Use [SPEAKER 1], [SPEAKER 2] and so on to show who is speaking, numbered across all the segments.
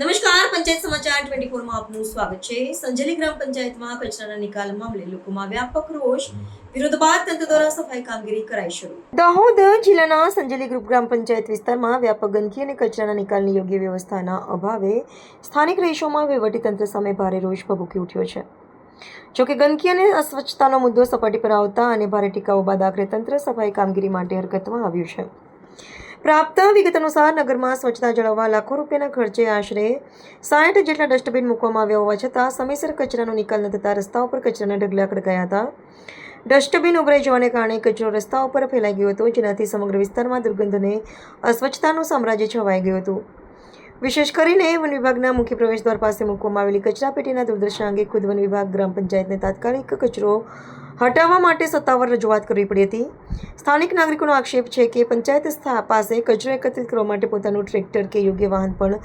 [SPEAKER 1] નમસ્કાર, પંચાયત સમાચાર 24 માં આપનું સ્વાગત છે। સંજેલી ગ્રામ પંચાયતમાં કચરાના નિકાલ મામલે લોકોમાં વ્યાપક રોષ વિરોધ બાદ તંત્ર દ્વારા સફાઈ કામગીરી કરાઈ શરૂ। દાહોદ જિલ્લાના સંજેલી ગ્રામ પંચાયત વિસ્તારમાં વ્યાપક ગંદકી અને કચરાના નિકાલની યોગ્ય વ્યવસ્થાના અભાવે સ્થાનિક રહીશોમાં વહીવટીતંત્ર સામે ભારે રોષ ભભૂકી ઉઠ્યો છે। જોકે ગંદકી અને અસ્વચ્છતાનો મુદ્દો સપાટી પર આવતા અને ભારે ટીકાઓ બાદ આખરે તંત્ર સફાઈ કામગીરી માટે હરકતમાં આવ્યું છે। પ્રાપ્ત વિગત અનુસાર નગરમાં સ્વચ્છતા જાળવવા લાખો રૂપિયાના ખર્ચે આશરે 60 જેટલા ડસ્ટબિન મૂકવામાં આવ્યા હોવા છતાં સમયસર કચરાનો નિકાલ ન થતાં રસ્તાઓ પર કચરાના ઢગલા ખડકાયા હતા। ડસ્ટબિન ઉભરાઈ જવાને કારણે કચરો રસ્તાઓ પર ફેલાઈ ગયો હતો, જેનાથી સમગ્ર વિસ્તારમાં દુર્ગંધ અને અસ્વચ્છતાનું સામ્રાજ્ય છવાઈ ગયું હતું। વિશેષ કરીને વન વિભાગના મુખ્ય પ્રવેશદ્વાર પાસે મૂકવામાં આવેલી કચરાપેટીના દુર્દશા અંગે ખુદ વન વિભાગ ગ્રામ પંચાયતને તાત્કાલિક કચરો હટાવવા માટે સત્તાવાર રજૂઆત કરવી પડી હતી। સ્થાનિક નાગરિકોનો આક્ષેપ છે કે પંચાયત પાસે કચરો એકત્રિત કરવા માટે પોતાનું ટ્રેક્ટર કે યોગ્ય વાહન પણ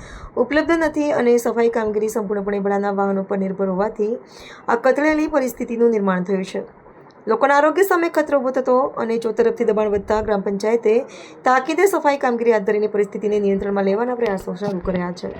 [SPEAKER 1] ઉપલબ્ધ નથી અને સફાઈ કામગીરી સંપૂર્ણપણે ભાડાના વાહનો પર નિર્ભર હોવાથી આ કથળેલી પરિસ્થિતિનું નિર્માણ થયું છે। લોકોના આરોગ્ય સામે ખતરો ઊભો થતો અને ચોતરફથી દબાણ વધતા ગ્રામ પંચાયતે તાકીદે સફાઈ કામગીરી હાથ ધરીને પરિસ્થિતિને નિયંત્રણમાં લેવાના પ્રયાસો શરૂ કર્યા છે।